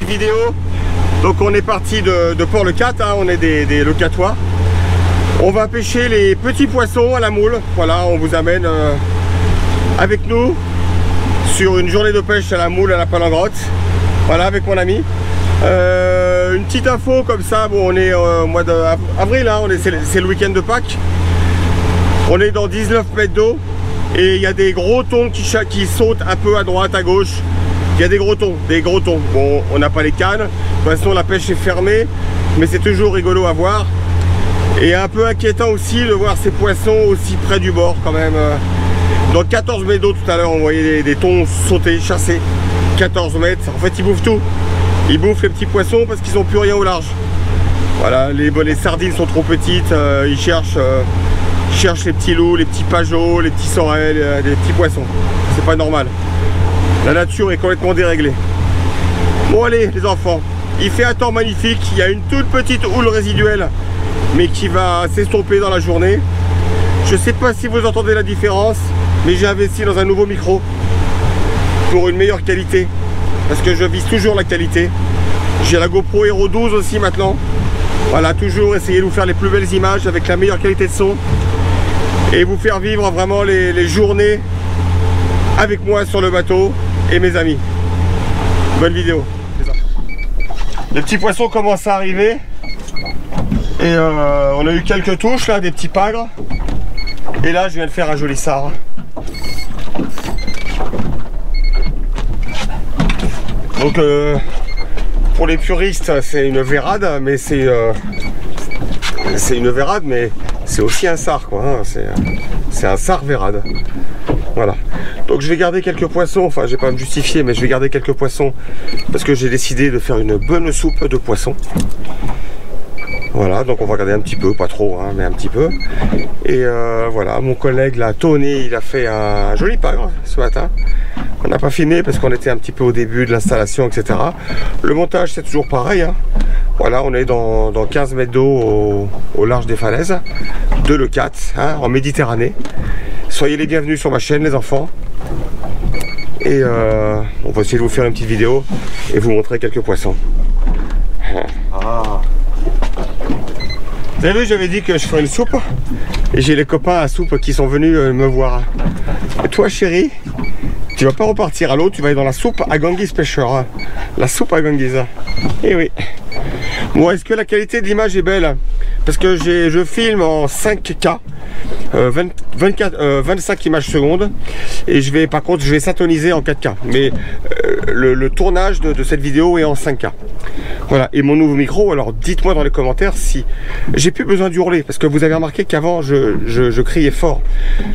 petite vidéo. Donc on est parti de Port-le-Cat, hein, on est des locatoires. On va pêcher les petits poissons à la moule. Voilà, on vous amène avec nous sur une journée de pêche à la moule à la Palangrotte. Voilà, avec mon ami. Une petite info comme ça, bon, on est au mois d'avril, hein, c'est le week-end de Pâques. On est dans 19 mètres d'eau et il y a des gros thons qui sautent un peu à droite, à gauche. Il y a des gros thons. Bon, on n'a pas les cannes. De toute façon, la pêche est fermée, mais c'est toujours rigolo à voir. Et un peu inquiétant aussi de voir ces poissons aussi près du bord quand même. Dans 14 mètres d'eau tout à l'heure, on voyait des thons sauter, chasser. 14 mètres. En fait, ils bouffent tout. Ils bouffent les petits poissons parce qu'ils n'ont plus rien au large. Voilà, les sardines sont trop petites. Ils cherchent les petits loups, les petits pageots, les petits sorels, les petits poissons. C'est pas normal. La nature est complètement déréglée. Bon allez les enfants, il fait un temps magnifique. Il y a une toute petite houle résiduelle, mais qui va s'estomper dans la journée. Je sais pas si vous entendez la différence, mais j'ai investi dans un nouveau micro pour une meilleure qualité. Parce que je vise toujours la qualité. J'ai la GoPro Hero 12 aussi maintenant. Voilà, toujours essayer de vous faire les plus belles images avec la meilleure qualité de son. Et vous faire vivre vraiment les journées avec moi sur le bateau et mes amis. Bonne vidéo. Les petits poissons commencent à arriver. Et on a eu quelques touches là, des petits pagres. Et là je viens de faire un joli sard. Donc pour les puristes c'est une vérade, mais c'est une vérade, mais c'est aussi un sard quoi, hein. C'est un sard vérade. Voilà. Donc je vais garder quelques poissons, enfin je vais pas me justifier, mais je vais garder quelques poissons parce que j'ai décidé de faire une bonne soupe de poissons. Voilà, donc on va regarder un petit peu, pas trop, hein, mais un petit peu. Et voilà, mon collègue là, Tony, il a fait un joli pagre ce matin. On n'a pas filmé parce qu'on était un petit peu au début de l'installation, etc. Le montage c'est toujours pareil, hein. Voilà, on est dans 15 mètres d'eau au large des falaises de Leucate, hein, en Méditerranée. Soyez les bienvenus sur ma chaîne les enfants. Et on va essayer de vous faire une petite vidéo et vous montrer quelques poissons. Ah. Vous avez vu, j'avais dit que je ferais une soupe. Et j'ai les copains à soupe qui sont venus me voir. Et toi chérie, tu vas pas repartir à l'eau, tu vas aller dans la soupe à Ganguise pêcheur. Hein. La soupe à Ganguise. Et oui. Bon, est-ce que la qualité de l'image est belle? Parce que je filme en 5K, 25 images secondes, et par contre je vais syntoniser en 4K. Mais le tournage de cette vidéo est en 5K. Voilà, et mon nouveau micro, alors dites-moi dans les commentaires si j'ai plus besoin d'hurler, parce que vous avez remarqué qu'avant je criais fort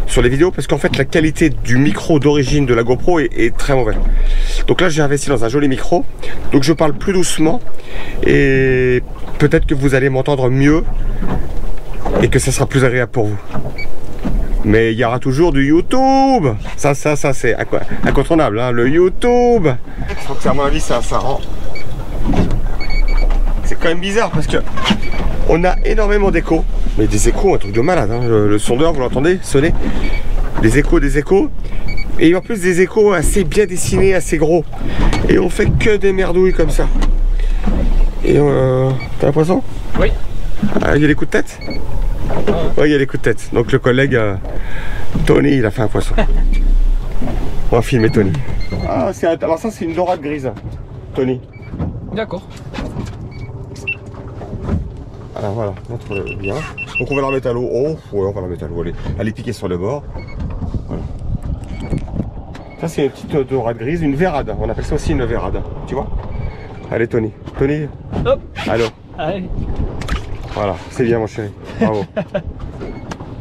sur les vidéos, parce qu'en fait la qualité du micro d'origine de la GoPro est très mauvaise. Donc là j'ai investi dans un joli micro, donc je parle plus doucement, et peut-être que vous allez m'entendre mieux, et que ça sera plus agréable pour vous. Mais il y aura toujours du YouTube. Ça c'est incontournable, hein, le YouTube. Donc à mon avis ça rend. C'est quand même bizarre parce que on a énormément d'échos. Mais des échos, un truc de malade, hein. Le sondeur, vous l'entendez sonner. Des échos. Et en plus des échos assez bien dessinés, assez gros. Et on fait que des merdouilles comme ça. Et t'as l'impression? Oui. Ah, il y a des coups de tête? Oui, il y a des coups de tête. Donc le collègue Tony, il a fait un poisson. On va filmer Tony. Ah, alors ça c'est une dorade grise, Tony. D'accord. Alors voilà, montre-le bien. Donc on va la remettre à l'eau. Oh, ouais, on va la remettre à l'eau. Elle est piquée sur le bord. Voilà. Ça c'est une petite dorade grise, une vérade. On appelle ça aussi une vérade. Tu vois? Allez Tony. Tony. Hop. Allô. Allez. Voilà, c'est bien mon chéri. Bravo.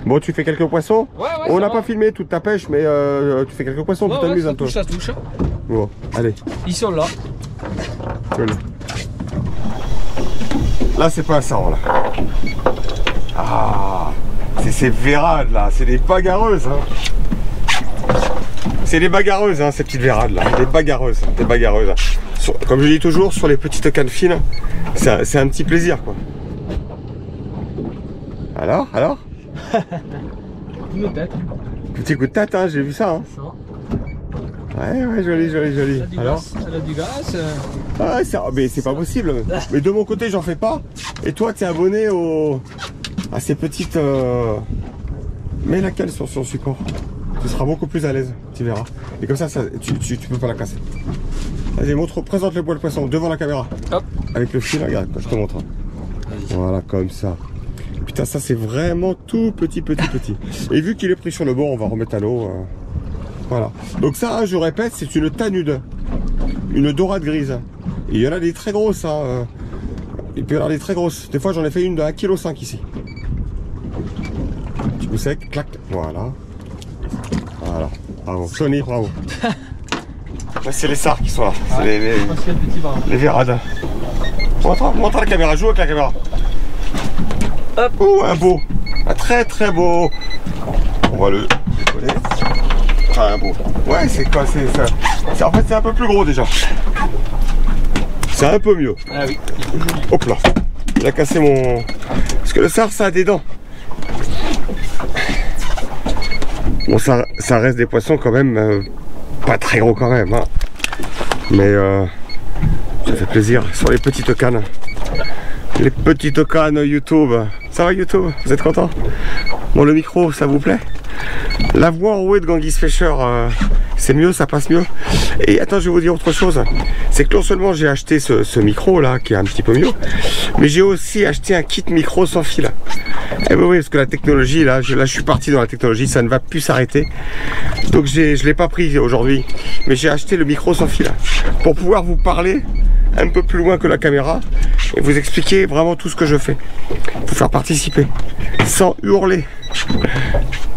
Bon, tu fais quelques poissons? Ouais, on n'a pas filmé toute ta pêche, mais tu fais quelques poissons, tu t'amuses un peu. Ça touche. Bon, allez. Ils sont là. Là, c'est pas un sarre, là. Ah, c'est ces vérades, là. C'est des bagarreuses, hein. C'est des bagarreuses, hein, ces petites vérades, là. Des bagarreuses. Comme je dis toujours, sur les petites cannes fines, c'est un petit plaisir, quoi. Alors Petit coup de tête, hein, j'ai vu ça. Hein. Ouais, joli. Alors ça a du gaz. Ah, mais c'est pas possible. Mais de mon côté, j'en fais pas. Et toi, t'es abonné à ces petites... Mets laquelle sur son support. Tu seras beaucoup plus à l'aise, tu verras. Et comme ça, tu peux pas la casser. Vas-y, présente le poêle poisson devant la caméra. Hop. Avec le fil, regarde, je te montre. Voilà, comme ça. Putain, ça c'est vraiment tout petit. Et vu qu'il est pris sur le bord, on va remettre à l'eau. Voilà. Donc ça, je répète, c'est une tanude. Une dorade grise. Et il y en a des très grosses. Hein. Il peut y en avoir des très grosses. Des fois, j'en ai fait une de 1,5 kg ici. Petit coup sec, clac. Voilà. Bravo. Sony, bravo. Là, c'est les sars qui sont là. C'est les vérades. Montre à la caméra, joue avec la caméra. Hop. Ouh, un beau. Un très beau. On va le décoller. Enfin, un beau. Ouais, c'est quoi? En fait, c'est un peu plus gros déjà. C'est un peu mieux. Ah oui. Hop là. Il a cassé mon... Parce que le sars, ça a des dents. Bon, ça reste des poissons quand même, pas très gros quand même, hein. Mais ça fait plaisir sur les petites cannes. Les petites cannes YouTube. Ça va YouTube? Vous êtes content? Bon, le micro, ça vous plaît? La voix enrouée de Genghis Fisher, c'est mieux, ça passe mieux. Et attends, je vais vous dire autre chose. C'est que non seulement j'ai acheté ce micro là, qui est un petit peu mieux, mais j'ai aussi acheté un kit micro sans fil. Et oui, parce que la technologie, là je suis parti dans la technologie, ça ne va plus s'arrêter. Donc je ne l'ai pas pris aujourd'hui, mais j'ai acheté le micro sans fil pour pouvoir vous parler un peu plus loin que la caméra et vous expliquer vraiment tout ce que je fais. Vous faire participer, sans hurler. Vous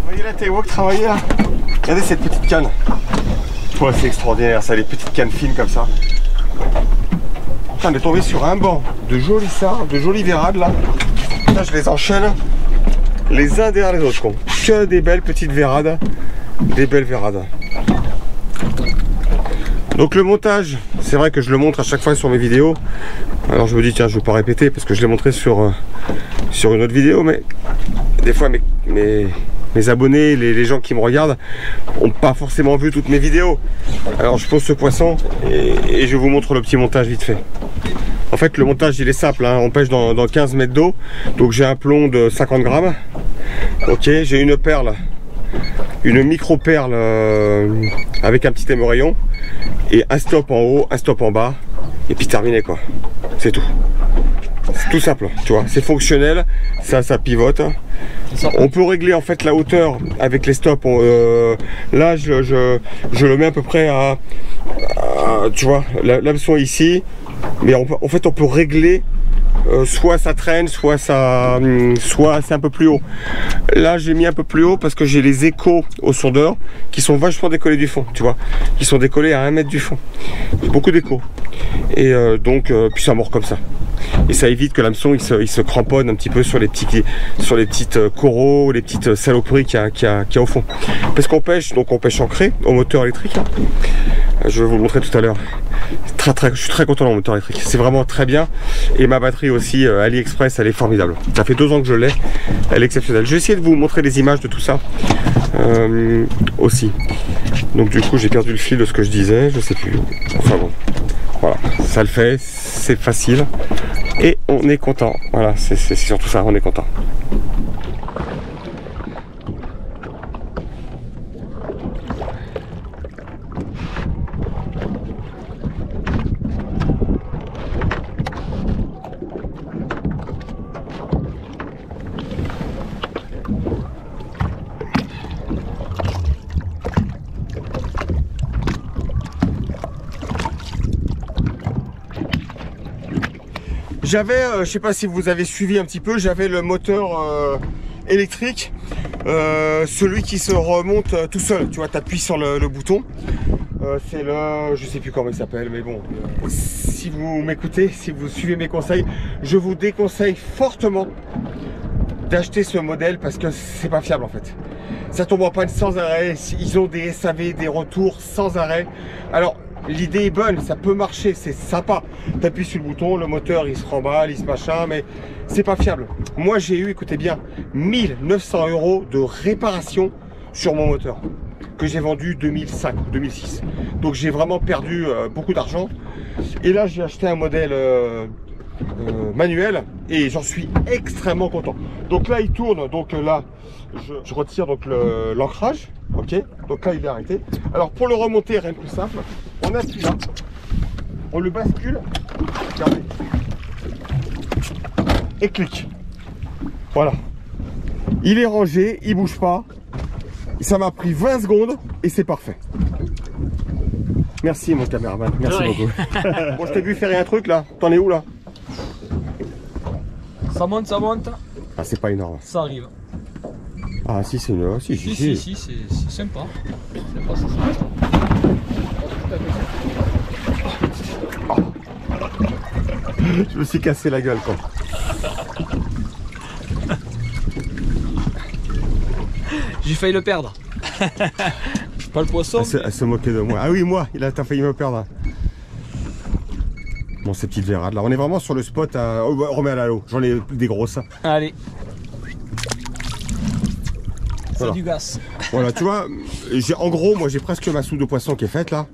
voyez la Taiwok travailler là? Regardez cette petite canne. Ouais, c'est extraordinaire ça, les petites cannes fines comme ça. Putain, on est tombé sur un banc de jolis sars, de jolis vérades là. Là, je les enchaîne les uns derrière les autres. Quoi. Que des belles petites vérades. Des belles vérades. Donc le montage, c'est vrai que je le montre à chaque fois sur mes vidéos. Alors je me dis tiens, je ne vais pas répéter parce que je l'ai montré sur une autre vidéo, mais des fois mes abonnés, les gens qui me regardent n'ont pas forcément vu toutes mes vidéos. Alors je pose ce poisson et je vous montre le petit montage vite fait. En fait le montage il est simple, hein. On pêche dans 15 mètres d'eau. Donc j'ai un plomb de 50 grammes. Ok, j'ai une perle, une micro perle avec un petit émerillon. Et un stop en haut, un stop en bas. Et puis terminé quoi. C'est tout. C'est tout simple, tu vois, c'est fonctionnel, ça pivote. On peut régler en fait la hauteur avec les stops. Là, je le mets à peu près à tu vois, l'hameçon ici. Mais en fait, on peut régler soit ça traîne, soit c'est un peu plus haut. Là, j'ai mis un peu plus haut parce que j'ai les échos au sondeur qui sont vachement décollés du fond, tu vois. Qui sont décollés à 1 mètre du fond. Beaucoup d'échos. Et donc, puis ça mord comme ça. Et ça évite que l'hameçon il se cramponne un petit peu sur les petites coraux, les petites saloperies qu'il y a au fond. Parce qu'on pêche, donc on pêche ancré au moteur électrique. Hein. Je vais vous le montrer tout à l'heure. Je suis très content de mon moteur électrique. C'est vraiment très bien. Et ma batterie aussi, AliExpress, elle est formidable. Ça fait 2 ans que je l'ai. Elle est exceptionnelle. Je vais essayer de vous montrer des images de tout ça aussi. Donc du coup, j'ai perdu le fil de ce que je disais. Je sais plus. Enfin bon. Voilà, ça le fait, c'est facile et on est content. Voilà, c'est surtout ça, on est content. J'avais, je sais pas si vous avez suivi un petit peu, j'avais le moteur électrique, celui qui se remonte tout seul. Tu vois, tu appuies sur le bouton. C'est le, je sais plus comment il s'appelle, mais bon, si vous m'écoutez, si vous suivez mes conseils, je vous déconseille fortement d'acheter ce modèle parce que c'est pas fiable en fait. Ça tombe en panne sans arrêt, ils ont des SAV, des retours sans arrêt. Alors, l'idée est bonne, ça peut marcher, c'est sympa. Tu appuies sur le bouton, le moteur il se remballe, il se machin, mais c'est pas fiable. Moi j'ai eu, écoutez bien, 1 900 € de réparation sur mon moteur. que j'ai vendu 2005, 2006. Donc j'ai vraiment perdu beaucoup d'argent. Et là j'ai acheté un modèle manuel et j'en suis extrêmement content. Donc là il tourne, donc là je retire donc l'ancrage, ok. Donc là il est arrêté. Alors pour le remonter, rien de plus simple, on appuie là, on le bascule, regardez, et clique. Voilà. Il est rangé, il bouge pas. Ça m'a pris 20 secondes et c'est parfait. Merci mon caméraman, merci beaucoup. Bon, je t'ai vu faire un truc là. T'en es où là? Ça monte, ça monte. Ah, c'est pas énorme. Ça arrive. Ah si, c'est une... Si, c'est sympa. C'est sympa, Oh. Je me suis cassé la gueule quoi. J'ai failli le perdre. Pas le poisson. Elle se moquait de moi. Ah oui, moi, t'as failli me perdre. Bon, ces petites verrades là. On est vraiment sur le spot. Oh, bah, remets à l'eau. J'en ai des grosses. Allez. C'est voilà. Du gaz. Voilà, tu vois, en gros, moi j'ai presque ma soupe de poisson qui est faite là.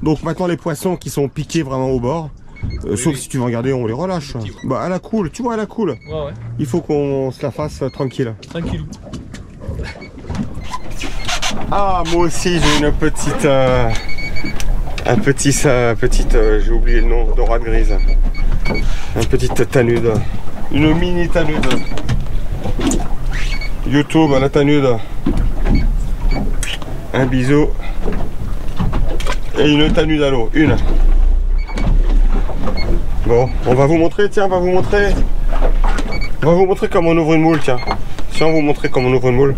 Donc maintenant, les poissons qui sont piqués vraiment au bord, sauf si tu veux regarder, on les relâche. Bah, à la cool, tu vois, à la cool. Ouais. Il faut qu'on se la fasse tranquille. Tranquille. Ah, moi aussi j'ai une petite j'ai oublié le nom, dorade grise. Une petite tanude, une mini tanude. YouTube à la tanude. Un bisou. Et une tanude à l'eau, une. Bon, on va vous montrer, tiens, on va vous montrer comment on ouvre une moule, tiens. Si on vous montrer comment on ouvre une moule.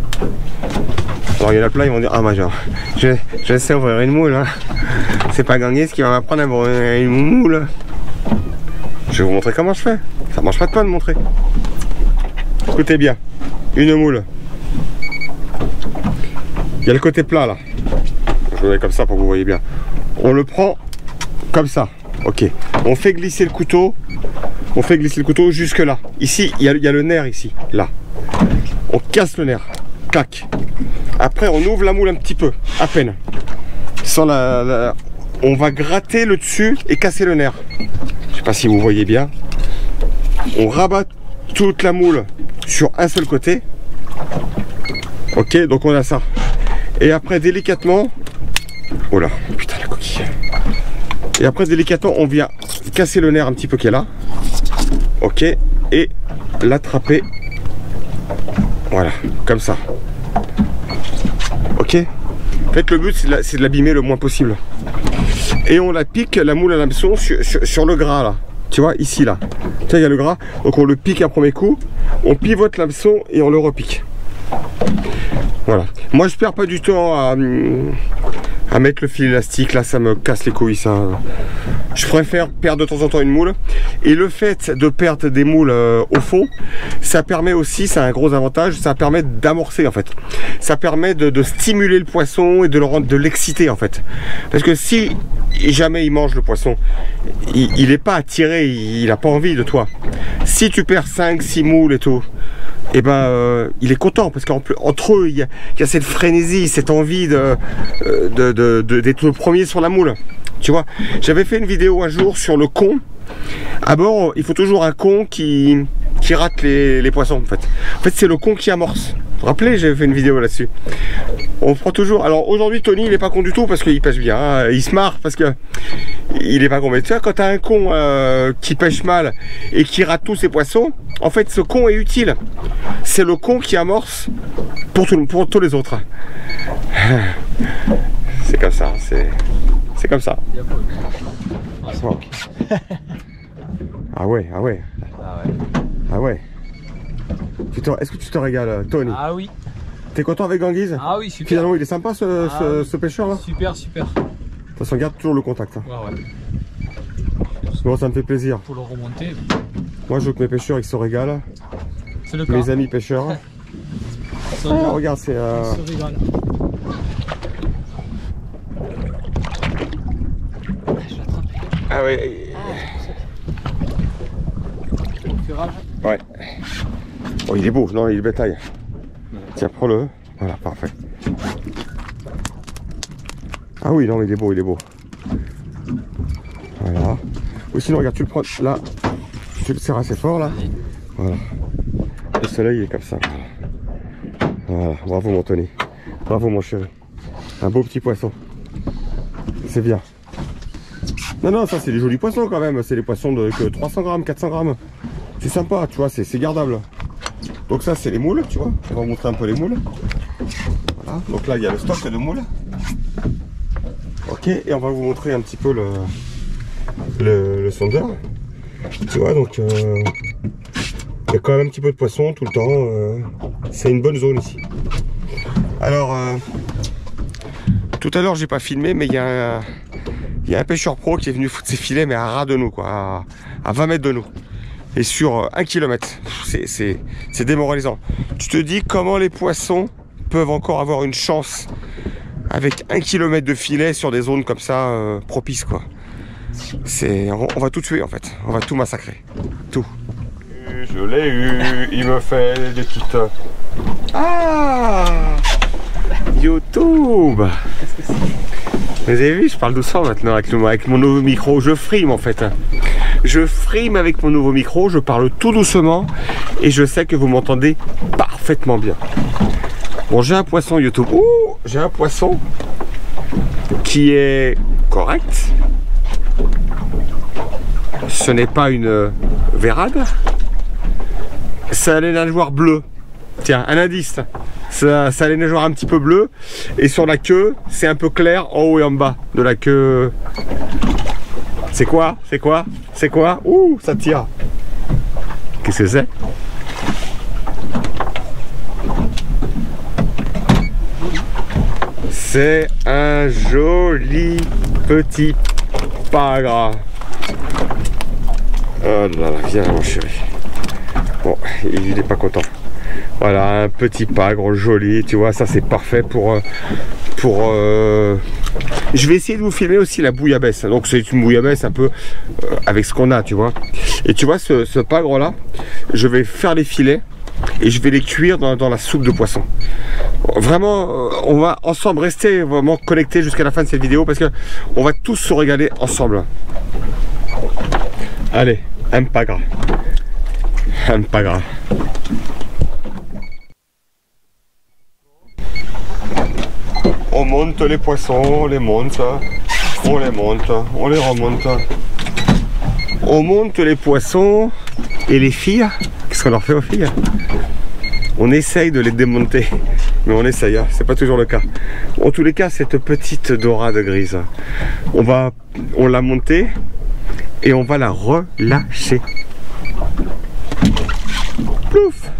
Alors il y en a plein, ils vont dire, ah major, je sais ouvrir une moule, hein. C'est pas Ganguise qui va m'apprendre à ouvrir une moule. Je vais vous montrer comment je fais. Ça mange pas de pain de montrer. Écoutez bien, une moule. Il y a le côté plat là. Je le mets comme ça pour que vous voyez bien. On le prend comme ça, ok. On fait glisser le couteau. On fait glisser le couteau jusque là. Ici, il y a le nerf ici, là. On casse le nerf. Clac. Après, on ouvre la moule un petit peu, à peine. Sans on va gratter le dessus et casser le nerf. Je sais pas si vous voyez bien. On rabat toute la moule sur un seul côté. Ok, donc on a ça. Et après, délicatement... Oh là, putain la coquille. Et après, délicatement, on vient casser le nerf un petit peu qui est là. Ok, et l'attraper. Voilà, comme ça. Ok. En fait, le but, c'est de l'abîmer le moins possible. Et on la pique, la moule à l'hameçon, sur le gras, là. Tu vois, ici, là. Tiens, il y a le gras. Donc, on le pique un premier coup. On pivote l'hameçon et on le repique. Voilà. Moi, je perds pas du temps à mettre le fil élastique. Là, ça me casse les couilles, ça. Je préfère perdre de temps en temps une moule. Et le fait de perdre des moules au fond, ça permet aussi, c'est un gros avantage, ça permet d'amorcer en fait. Ça permet de stimuler le poisson et de l'exciter en fait. Parce que si jamais il mange le poisson, il n'est pas attiré, il n'a pas envie de toi. Si tu perds 5-6 moules et tout, et ben il est content parce qu'entre eux il y a cette frénésie, cette envie d'être le premier sur la moule. Tu vois, j'avais fait une vidéo un jour sur le con. À bord, il faut toujours un con qui rate les poissons en fait. En fait, c'est le con qui amorce. Vous vous rappelez, j'avais fait une vidéo là-dessus. On prend toujours. Alors aujourd'hui, Tony, il est pas con du tout parce qu'il pêche bien. Hein. Il se marre parce que il est pas con. Mais tu vois, quand tu as un con qui pêche mal et qui rate tous ses poissons, en fait, ce con est utile. C'est le con qui amorce pour tous les autres. C'est comme ça. C'est comme ça. Oh. Ah ouais, ah ouais. Ah ouais. Est-ce que tu te régales, Tony? Ah oui. T'es content avec Ganguise? Ah oui, super. Finalement, il est sympa ce pêcheur là? Super, super. De toute façon, garde toujours le contact. Hein. Ouais. Bon, ça me fait plaisir. Pour le remonter. Moi, je veux que mes pêcheurs ils se régalent. C'est le cas. Mes amis pêcheurs. Ah, regarde, c'est. Ils se régalent. Ah ouais. Ouais. Oh, il est beau, non, il est bétail. Tiens, prends-le. Voilà, parfait. Ah oui, non, mais il est beau, il est beau. Voilà. Ou sinon, regarde, tu le prends là. Tu le serres assez fort là. Voilà. Le soleil est comme ça. Voilà. Bravo mon Tony. Bravo mon chéri. Un beau petit poisson. C'est bien. Non, non, ça c'est des jolis poissons quand même. C'est des poissons de que 300 grammes, 400 grammes. C'est sympa, tu vois, c'est gardable. Donc ça c'est les moules, tu vois. On va vous montrer un peu les moules. Voilà. Donc là il y a le stock de moules. Ok, et on va vous montrer un petit peu le sondeur. Tu vois, donc il y a quand même un petit peu de poisson tout le temps. C'est une bonne zone ici. Alors, tout à l'heure j'ai pas filmé, mais il y a un pêcheur pro qui est venu foutre ses filets, mais à ras de nous, quoi, à 20 mètres de nous. Et sur 1 km. C'est démoralisant. Tu te dis comment les poissons peuvent encore avoir une chance avec 1 km de filet sur des zones comme ça propices, quoi. On va tout tuer en fait. On va tout massacrer. Tout. Je l'ai eu. Il me fait des petites... Ah, YouTube. Vous avez vu, je parle doucement maintenant avec mon nouveau micro. Je frime en fait. Je frime avec mon nouveau micro. Je parle tout doucement et je sais que vous m'entendez parfaitement bien. Bon, j'ai un poisson YouTube. Ouh, j'ai un poisson qui est correct. Ce n'est pas une vérade. Ça a les nageoires bleues. Tiens, un indice. Ça a les nageoires un petit peu bleues. Et sur la queue, c'est un peu clair en haut et en bas de la queue. C'est quoi? C'est quoi? C'est quoi? Ouh, ça tire. Qu'est-ce que c'est? C'est un joli petit pagre. Oh là là, viens mon chéri. Bon, il n'est pas content. Voilà, un petit pagre joli, tu vois, ça c'est parfait pour... Je vais essayer de vous filmer aussi la bouillabaisse. Donc c'est une bouillabaisse un peu avec ce qu'on a, tu vois. Et tu vois, ce pagre là, je vais faire les filets et je vais les cuire dans la soupe de poisson. Vraiment, on va ensemble rester vraiment connectés jusqu'à la fin de cette vidéo parce que on va tous se régaler ensemble. Allez, un pagre. Un pagre. On monte les poissons, on les monte, on les monte, on les remonte. On monte les poissons et les filles, qu'est-ce qu'on leur fait aux filles? On essaye de les démonter, mais on essaye, hein, c'est pas toujours le cas. En tous les cas, cette petite dorade grise, on l'a montée et on va la relâcher. Plouf!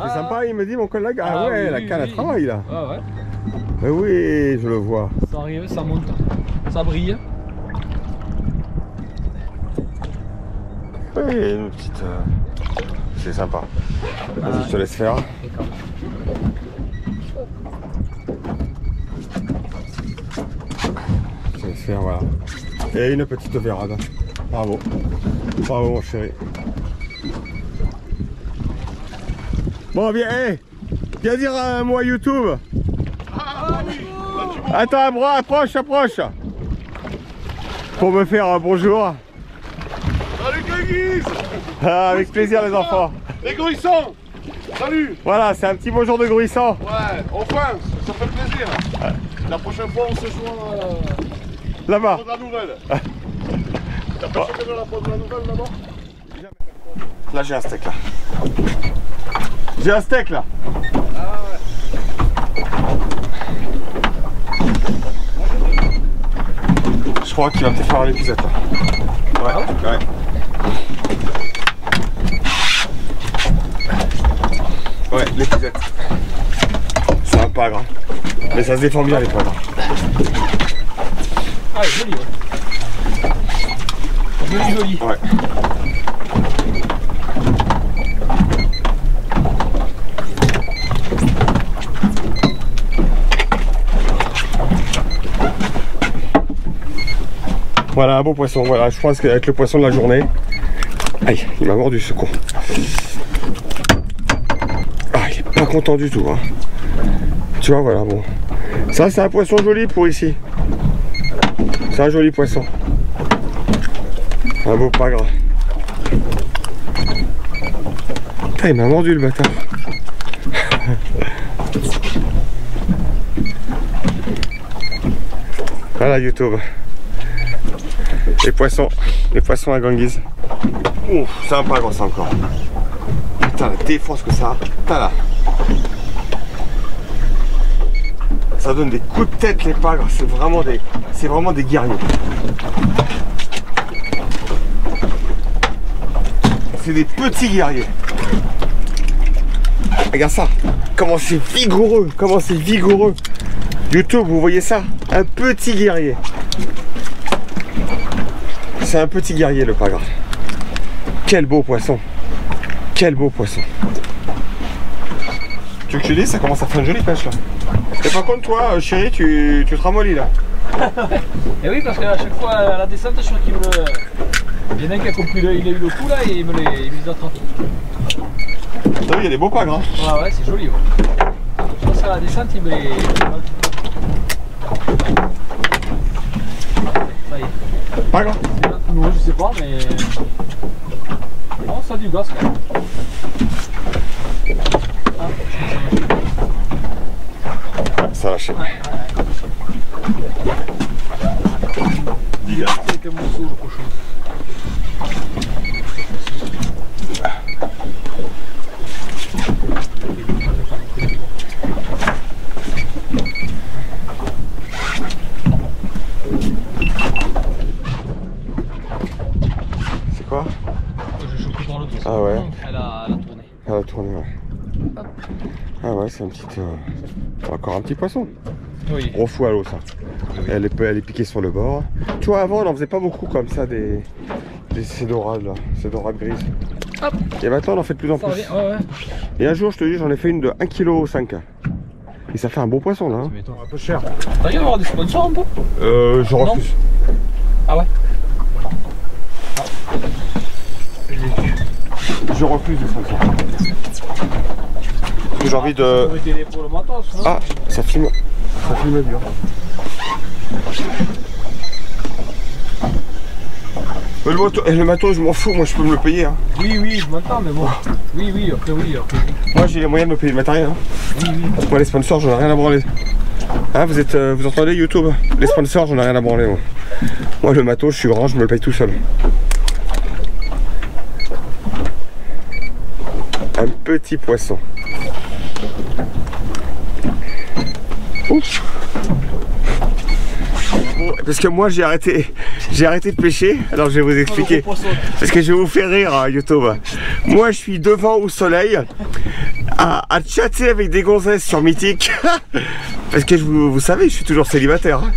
C'est sympa, il me dit mon collègue. Ah ouais, oui, la canne à travail là. Ah ouais. Mais oui, je le vois. Ça arrive, ça monte, ça brille. Oui, une petite... C'est sympa. Vas-y, je te laisse faire. Je te laisse faire, voilà. Et une petite vérade. Bravo. Bravo mon chéri. Bon, viens, hey, viens dire un mot à YouTube. Ah oui. Attends, bras, approche. Pour me faire un bonjour. Salut Guiguise. Ah, avec plaisir les enfants. Les gruissants. Salut. Voilà, c'est un petit bonjour de gruissant. Ouais, enfin, ça fait plaisir. Ouais. La prochaine fois, on se joint là-bas. pour la nouvelle. T'as pas choqué de la pause de la nouvelle là-bas? Là, j'ai un steak là. J'ai un steak là. Ah ouais. Je crois qu'il va peut-être faire l'épisode là. Ouais, ouais. Ouais, l'épisode. C'est un pagre. Mais ça se défend bien les pagres. Ah, joli, ouais. Joli. Ouais. Voilà, un beau poisson. Voilà, je pense qu'avec le poisson de la journée. Aïe, il m'a mordu ce con. Ah, il est pas content du tout. Hein. Tu vois, voilà, bon. Ça, c'est un poisson joli pour ici. C'est un joli poisson. Un beau pagre. Putain, il m'a mordu le bâtard. Voilà YouTube. Les poissons à Ganguise. Ouf, c'est un pagre ça encore. Putain, la défense que ça a. Putain là. Ça donne des coups de tête les pagres, c'est vraiment des guerriers. C'est des petits guerriers. Regarde ça, comment c'est vigoureux, YouTube, vous voyez ça? Un petit guerrier. C'est un petit guerrier le pagre. Quel beau poisson. Quel beau poisson. Tu veux que je te dise, ça commence à faire une jolie pêche là. Et par contre toi, chérie, tu te ramollis là. Et oui, parce qu'à chaque fois à la descente, je crois qu'il me le... Il y en a un qui a compris, il a eu le coup là et il me les attrape. T'as vu, il y a des beaux pagres hein. Ouais, ouais, c'est joli. Ouais. Je pense qu'à la descente, il me les... Ça y est. Pagre? Non, je sais pas, mais... Non, ça a du gaz quand même. Ça a lâché. Ouais. C'est qu'un morceau le cochon. C'est quoi? J'ai chopé par l'autre. Ah ouais. Elle a tourné. Elle a tourné, ouais. Hop. Ah ouais, c'est un petit... encore un petit poisson. Oui. Gros fou à l'eau ça. Oui. Elle est piquée sur le bord. Tu vois, avant on en faisait pas beaucoup comme ça, des ces dorades là, ces dorades grises. Hop. Et maintenant on en fait de plus en Ça plus. revient, ouais. Et un jour je te dis, j'en ai fait une de 1,5 kg. Et ça fait un bon poisson là. Hein. Un peu cher. T'arrives à avoir des sponsors un peu? Je refuse. Ah ouais. Je refuse les sponsors. Parce que j'ai envie de... Pour le matos, hein. Ah, ça filme bien. Le matos, je m'en fous, moi je peux me le payer. Hein. Oui, je m'entends, mais bon. Oui, après oui. Moi j'ai les moyens de me payer le matériel. Hein. Oui. Moi les sponsors, j'en ai rien à branler. Hein, vous entendez YouTube? Les sponsors, j'en ai rien à branler. Moi le matos, je suis grand, je me le paye tout seul. Un petit poisson. Ouf. Bon, parce que moi j'ai arrêté de pêcher, alors je vais vous expliquer. Parce que je vais vous faire rire hein, YouTube. Moi je suis devant au soleil à chatter avec des gonzesses sur Mythique. Parce que vous savez, je suis toujours célibataire. Hein.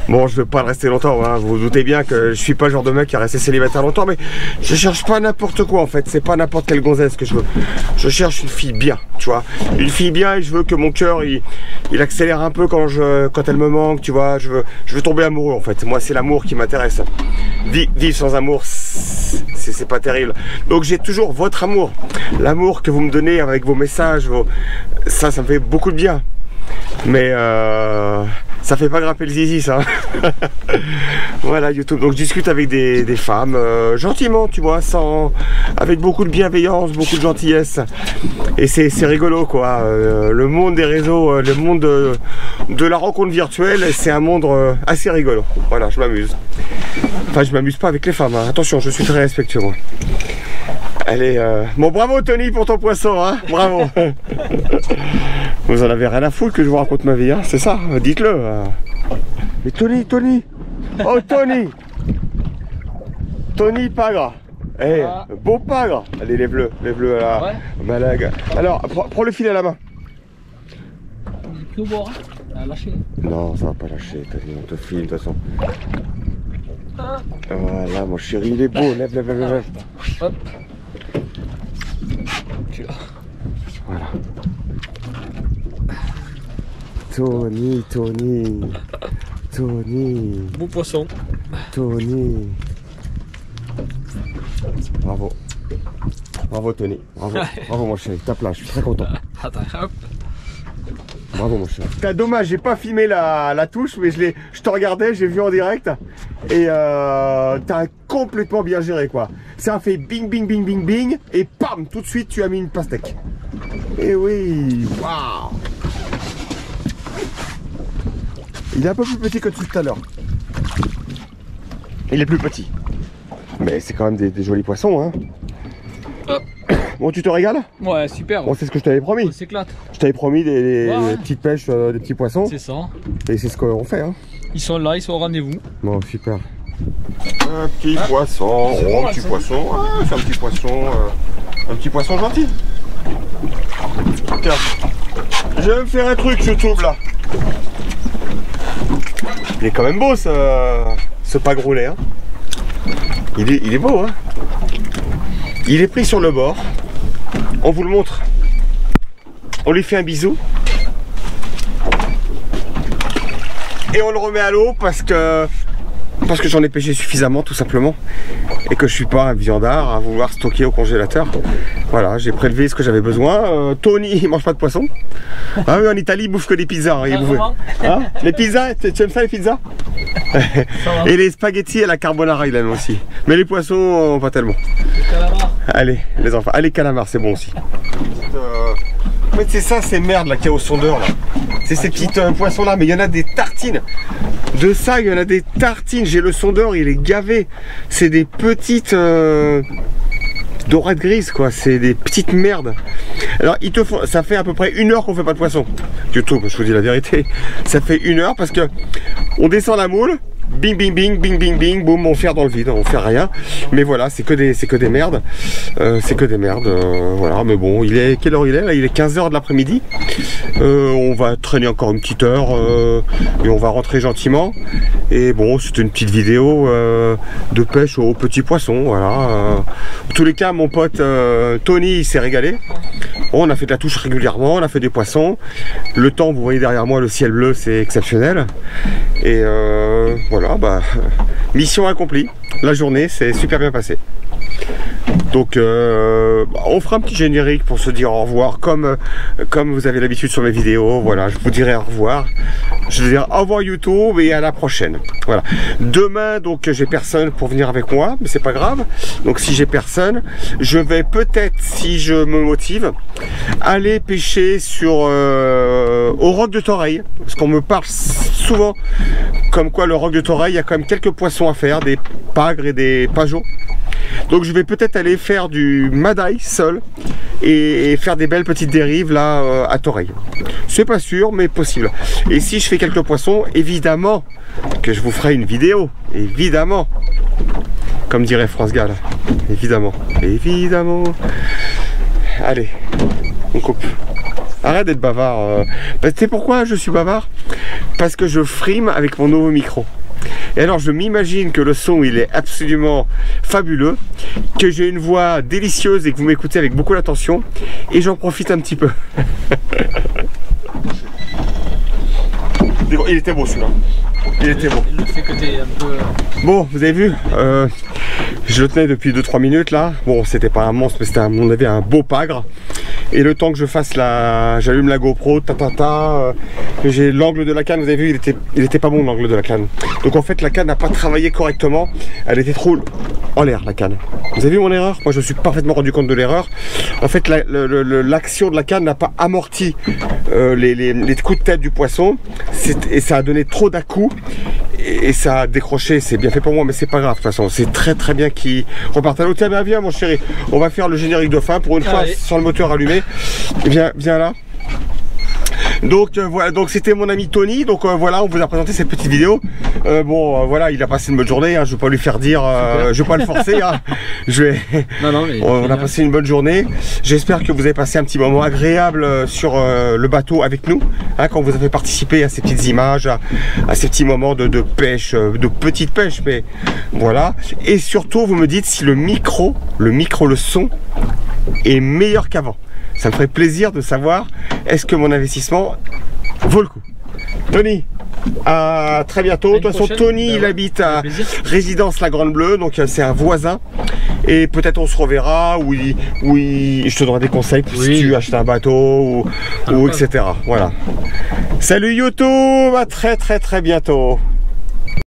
Bon, je ne vais pas le rester longtemps, hein. Vous vous doutez bien que je suis pas le genre de mec qui a resté célibataire longtemps, mais je cherche pas n'importe quoi en fait, c'est pas n'importe quelle gonzesse que je veux. Je cherche une fille bien, tu vois. Une fille bien et je veux que mon cœur il accélère un peu quand elle me manque, tu vois. Je veux tomber amoureux en fait. Moi c'est l'amour qui m'intéresse. Vivre sans amour, c'est pas terrible. Donc j'ai toujours votre amour. L'amour que vous me donnez avec vos messages, ça me fait beaucoup de bien. Mais ça fait pas grimper le zizi ça. Voilà YouTube, donc je discute avec des femmes gentiment, tu vois, avec beaucoup de bienveillance, beaucoup de gentillesse. Et c'est rigolo quoi. Le monde des réseaux, le monde de la rencontre virtuelle, c'est un monde assez rigolo. Voilà, je m'amuse. Enfin je m'amuse pas avec les femmes, hein. Attention, je suis très respectueux moi. Allez, bon bravo Tony pour ton poisson, hein. Bravo. Vous en avez rien à foutre que je vous raconte ma vie, hein. C'est ça, dites-le. Mais Tony. Oh Tony pagre. Eh, beau pagre. Allez les bleus là. Ouais. Malague. Alors, prends le filet à la main. Il est plus au bord, hein. Ça a lâché. Non, ça va pas lâcher, on te filme de toute façon. Voilà mon chéri, il est beau, lève. Hop. Voilà. Tony. Beau poisson. Tony. Bravo Tony. Bravo mon chéri, tape là, je suis très content. Attends, hop. Bravo mon cher. T'as dommage, j'ai pas filmé la touche, mais je te regardais, j'ai vu en direct. Et t'as complètement bien géré quoi. Ça a fait bing bing bing bing bing. Et pam, tout de suite tu as mis une pastèque. Et oui, waouh. Il est un peu plus petit que tout à l'heure. Il est plus petit. Mais c'est quand même des jolis poissons hein. Bon, tu te régales? Ouais, super. Bon, c'est ce que je t'avais promis. On s'éclate. Je t'avais promis des petites pêches, des petits poissons. C'est ça. Et c'est ce qu'on fait. Hein. Ils sont là, ils sont au rendez-vous. Bon, super. Un petit poisson. Oh, un petit poisson. Ah, c'est un petit poisson gentil. Tiens, je vais me faire un truc YouTube là. Il est quand même beau ce pagroulet. Hein. Il est beau. Hein. Il est pris sur le bord. On vous le montre. On lui fait un bisou. Et on le remet à l'eau parce que j'en ai pêché suffisamment tout simplement. Et que je suis pas un viandard à vouloir stocker au congélateur. Voilà, j'ai prélevé ce que j'avais besoin. Tony, il mange pas de poisson. Ah oui, en Italie, il bouffe que des pizzas. Hein, les pizzas, tu aimes ça les pizzas? Et les spaghettis et la carbonara, il aime aussi. Mais les poissons, pas tellement. Les calamars. Allez, les enfants. Allez, calamars, c'est bon aussi. Mais c'est ça, ces merdes là qu'il y a au sondeur là. C'est ces petits poissons là, mais il y en a des tartines. De ça, il y en a des tartines. J'ai le sondeur, il est gavé. C'est des petites dorades grises quoi. C'est des petites merdes. Alors ils te font, ça fait à peu près 1 heure qu'on fait pas de poisson. YouTube, je vous dis la vérité. Ça fait 1 heure parce que on descend la moule. Bing bing bing bing bing bing boum, on fait dans le vide, on fait rien. Mais voilà, c'est que des merdes. C'est que des merdes. Voilà, mais bon, quelle heure il est là? Il est 15 h de l'après-midi. On va traîner encore une petite heure et on va rentrer gentiment. Et bon, c'était une petite vidéo de pêche aux petits poissons. Voilà. En tous les cas, mon pote Tony, il s'est régalé. On a fait de la touche régulièrement, on a fait des poissons. Le temps, vous voyez derrière moi, le ciel bleu, c'est exceptionnel. Et voilà, bah, mission accomplie. La journée s'est super bien passée. Donc on fera un petit générique pour se dire au revoir comme vous avez l'habitude sur mes vidéos. Voilà, je vous dirai au revoir. Je vais dire au revoir YouTube et à la prochaine. Voilà. Demain donc j'ai personne pour venir avec moi, mais c'est pas grave. Donc si j'ai personne, je vais peut-être, si je me motive, aller pêcher sur au roc de Toreil. Parce qu'on me parle souvent comme quoi le roc de Toreil, il y a quand même quelques poissons à faire, des pagres et des pageaux. Donc je vais peut-être aller faire du madaï seul et faire des belles petites dérives là à Toreil. C'est pas sûr mais possible. Et si je fais quelques poissons, évidemment que je vous ferai une vidéo. Évidemment. Comme dirait France Gall. Évidemment. Évidemment. Allez, on coupe. Arrête d'être bavard. Tu sais pourquoi je suis bavard? Parce que je frime avec mon nouveau micro. Et alors je m'imagine que le son il est absolument fabuleux, que j'ai une voix délicieuse et que vous m'écoutez avec beaucoup d'attention, et j'en profite un petit peu. Il était beau celui-là. Il était beau. Le fait que t'es un peu... Bon, vous avez vu, je le tenais depuis 2-3 minutes là. Bon, c'était pas un monstre, mais c'était à mon avis un beau pagre. Et le temps que je fasse j'allume la GoPro, j'ai l'angle de la canne, vous avez vu, il était pas bon l'angle de la canne. Donc en fait la canne n'a pas travaillé correctement, elle était trop en l'air la canne. Vous avez vu mon erreur? Moi je me suis parfaitement rendu compte de l'erreur. En fait l'action de la canne n'a pas amorti les coups de tête du poisson, et ça a donné trop d'à-coups. Et ça a décroché, c'est bien fait pour moi, mais c'est pas grave de toute façon, c'est très très bien qu'il reparte à l'eau. Tiens, viens mon chéri, on va faire le générique de fin pour une fois sans le moteur allumé. Viens là. Donc voilà, donc c'était mon ami Tony. Donc voilà, on vous a présenté cette petite vidéo. Bon voilà, il a passé une bonne journée, hein, je vais pas lui faire dire, je vais pas le forcer, hein. Non, mais on a passé une bonne journée. J'espère que vous avez passé un petit moment agréable sur le bateau avec nous, hein, quand vous avez participé à ces petites images, à ces petits moments de pêche, de petite pêche, mais voilà. Et surtout vous me dites si le micro, le son est meilleur qu'avant. Ça me ferait plaisir de savoir, est-ce que mon investissement vaut le coup. Tony, à très bientôt. De toute façon, Tony, il habite à Résidence La Grande Bleue, donc c'est un voisin. Et peut-être on se reverra, je te donnerai des conseils si tu achètes un bateau ou etc. Voilà. Salut YouTube, à très bientôt.